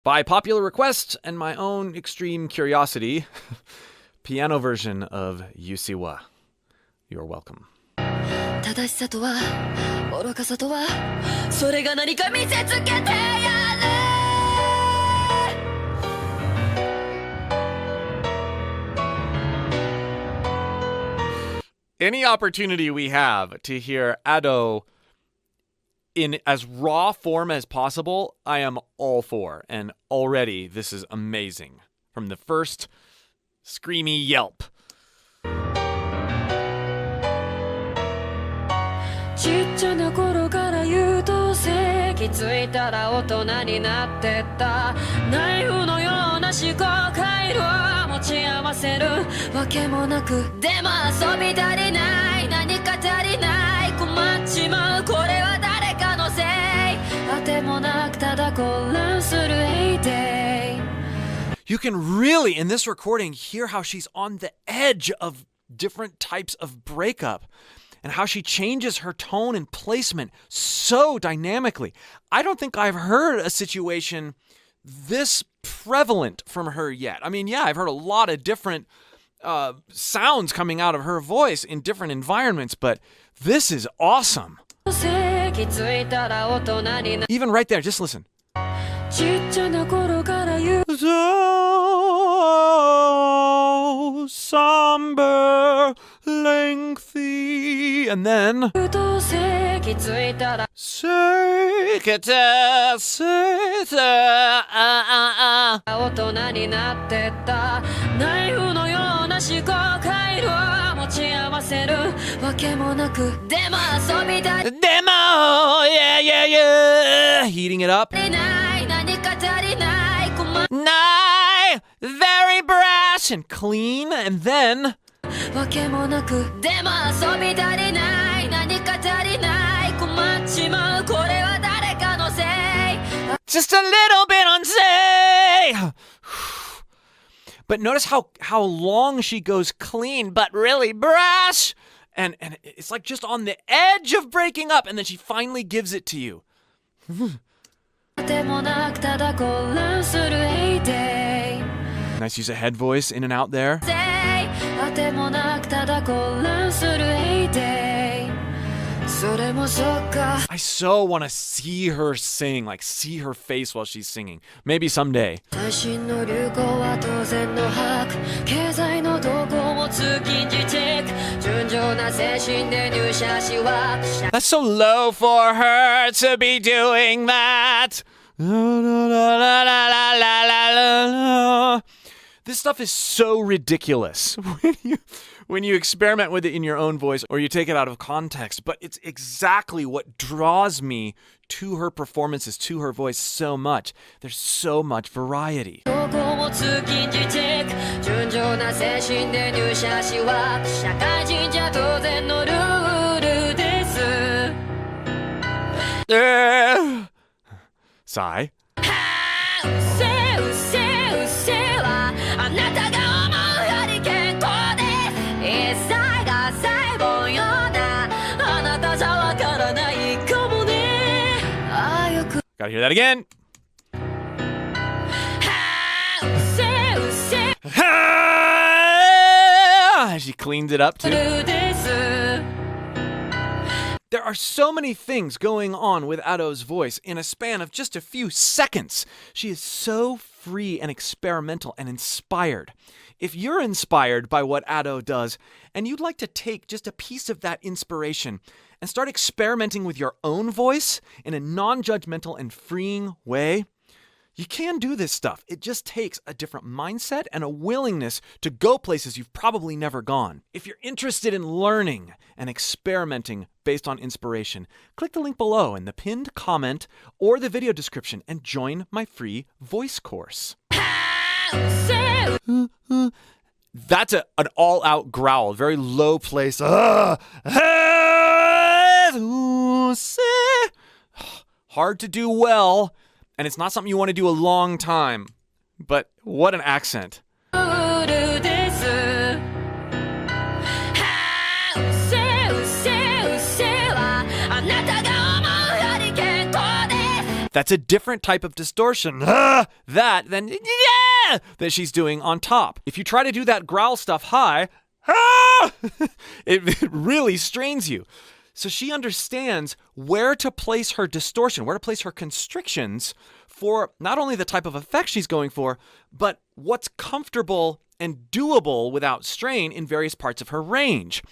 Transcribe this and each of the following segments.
By popular request and my own extreme curiosity, piano version of Usseewa. You're welcome. 正しさとは愚かさとはそれが何か見せつけてやる Any opportunity we have to hear Ado in as raw form as possible, I am all for. And already, this is amazing. From the first screamy yelp. ちっちゃな頃から優等生気づいたら大人になってったナイフのような思考回路持ち合わせるわけもなくでも遊び足りない何か足りない困っちまうこれは誰かのせい当てもなくただ混乱するHeyday You can really, in this recording, hear how she's on the edge of different types of breakup. And how she changes her tone and placement so dynamically. I don't think I've heard a situation this prevalent from her yet. I mean, yeah, I've heard a lot of different sounds coming out of her voice in different environments, but this is awesome. Even right there, just listen. So somber, lengthy, and then Demo, yeah, heating it up. Nigh, very brash and clean, and then just a little bit unsafe. But notice how long she goes clean, but really brash. And it's like just on the edge of breaking up, and then she finally gives it to you. Nice use of head voice in and out there. I so want to see her sing, like see her face while she's singing. Maybe someday. That's so low for her to be doing that. This stuff is so ridiculous when you experiment with it in your own voice or you take it out of context, but it's exactly what draws me to her performances, to her voice so much. There's so much variety. Sigh. Gotta hear that again. She cleans it up too. There are so many things going on with Ado's voice in a span of just a few seconds. She is so free and experimental and inspired. If you're inspired by what Ado does, and you'd like to take just a piece of that inspiration and start experimenting with your own voice in a non-judgmental and freeing way, you can do this stuff. It just takes a different mindset and a willingness to go places you've probably never gone. If you're interested in learning and experimenting based on inspiration, click the link below in the pinned comment or the video description and join my free voice course. That's an all-out growl, very low place. Hard to do well. And it's not something you want to do a long time. But what an accent. That's a different type of distortion. That than yeah that she's doing on top. If you try to do that growl stuff high, it really strains you. So she understands where to place her distortion, where to place her constrictions for not only the type of effect she's going for, but what's comfortable and doable without strain in various parts of her range.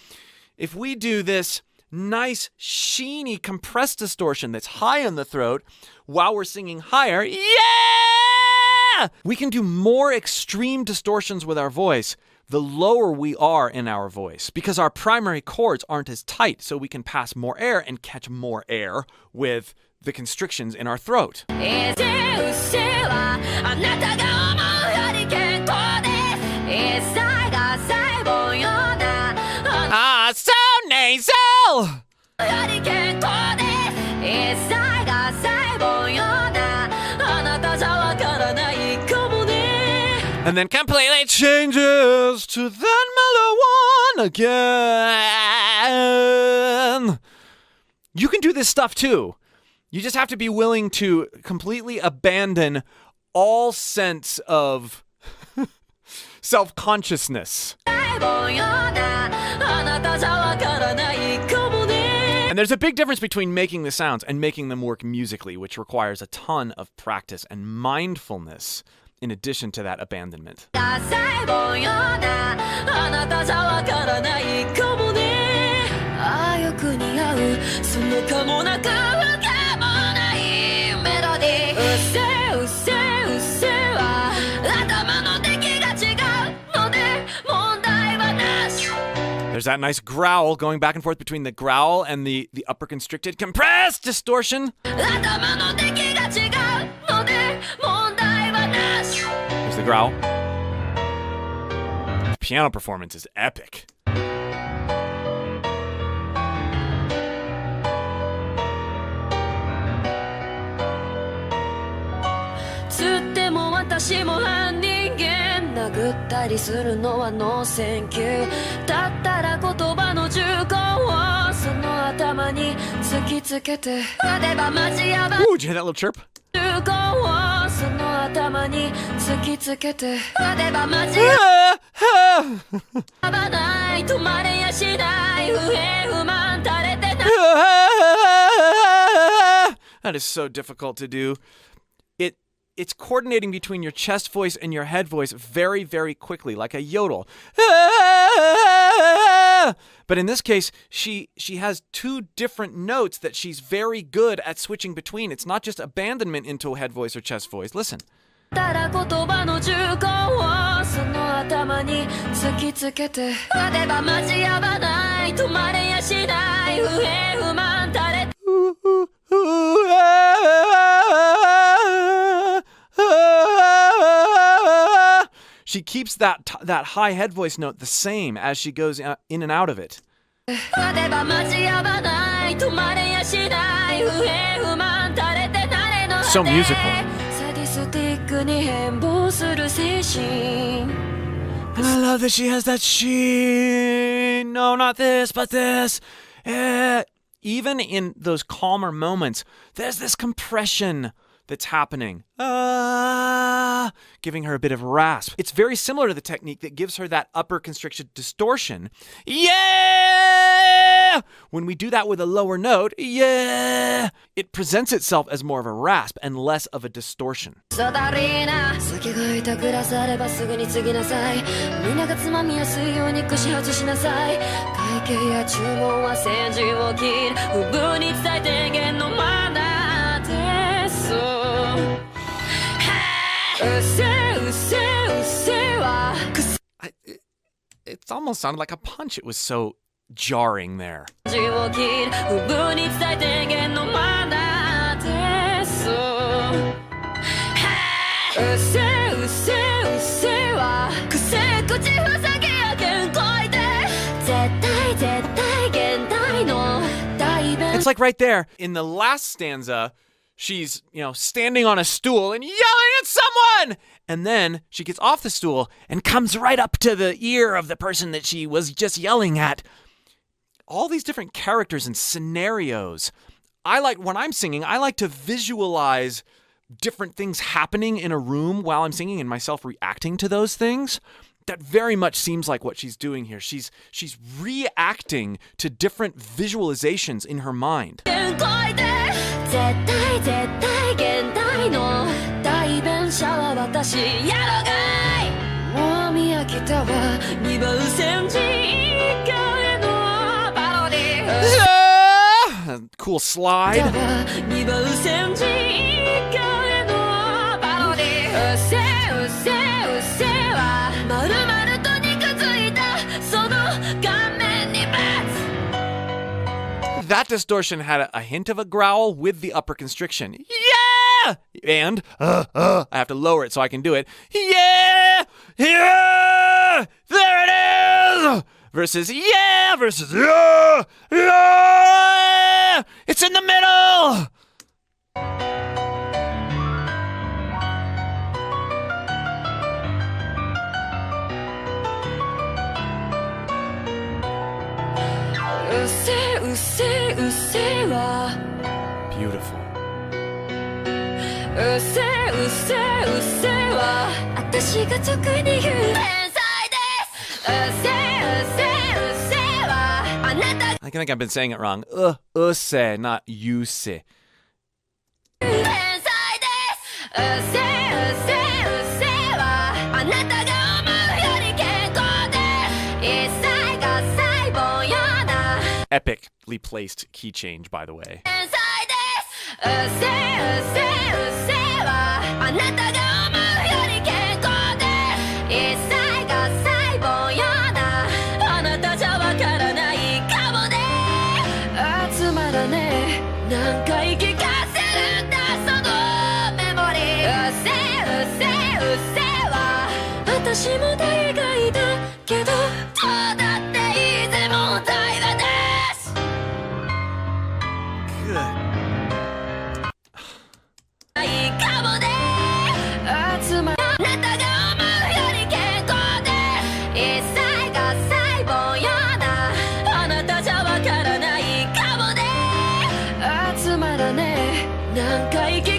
If we do this nice, sheeny, compressed distortion that's high in the throat while we're singing higher, yeah! We can do more extreme distortions with our voice the lower we are in our voice, because our primary chords aren't as tight, so we can pass more air and catch more air with the constrictions in our throat. Ah, so nasal! And then completely changes to that mellow one again. You can do this stuff too. You just have to be willing to completely abandon all sense of self-consciousness. And there's a big difference between making the sounds and making them work musically, which requires a ton of practice and mindfulness in addition to that abandonment. There's that nice growl going back and forth between the growl and the upper constricted compressed distortion. There's the growl. The piano performance is epic. Ooh, did you hear that little chirp? That is so difficult to do. It's coordinating between your chest voice and your head voice very, very quickly, like a yodel. But in this case, she has two different notes that she's very good at switching between. It's not just abandonment into a head voice or chest voice. Listen. She keeps that high head voice note the same as she goes in and out of it. So musical. And I love that she has that she. No, not this, but this. Even in those calmer moments, there's this compression that's happening. Giving her a bit of rasp. It's very similar to the technique that gives her that upper constriction distortion. Yeah! When we do that with a lower note, yeah! It presents itself as more of a rasp and less of a distortion. It almost sounded like a punch. It was so jarring there. It's like right there in the last stanza. She's, standing on a stool and yelling at someone. And then she gets off the stool and comes right up to the ear of the person that she was just yelling at. All these different characters and scenarios when I'm singing, I like to visualize different things happening in a room while I'm singing and myself reacting to those things. That very much seems like what she's doing here. She's reacting to different visualizations in her mind. Cool slide. That distortion had a hint of a growl with the upper constriction. Yeah! And I have to lower it so I can do it. Yeah! Yeah! There it is! Versus yeah! Versus yeah! Yeah! It's in the middle! Beautiful. I think I've been saying it wrong. Usse, not use. Epically placed key change, by the way.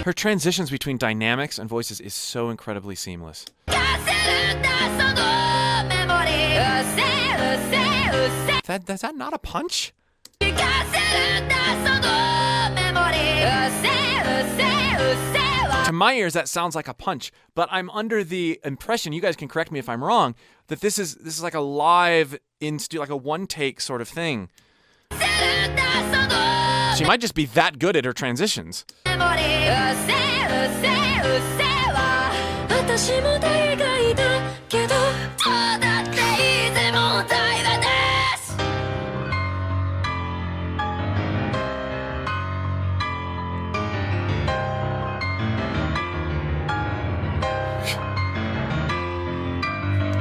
Her transitions between dynamics and voices is so incredibly seamless. Is that not a punch? To my ears, that sounds like a punch, but I'm under the impression, you guys can correct me if I'm wrong, that this is like a live like a one-take sort of thing. She might just be that good at her transitions.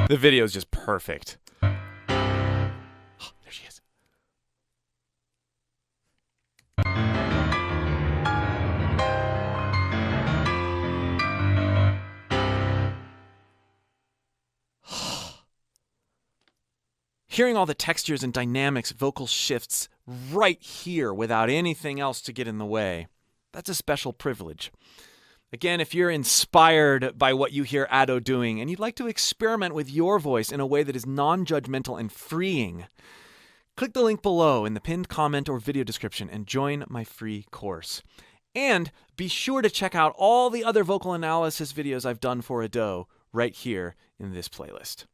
The video is just perfect. Oh, there she is. Hearing all the textures and dynamics, vocal shifts right here without anything else to get in the way, that's a special privilege. Again, if you're inspired by what you hear Ado doing and you'd like to experiment with your voice in a way that is non-judgmental and freeing, click the link below in the pinned comment or video description and join my free course. And be sure to check out all the other vocal analysis videos I've done for Ado right here in this playlist.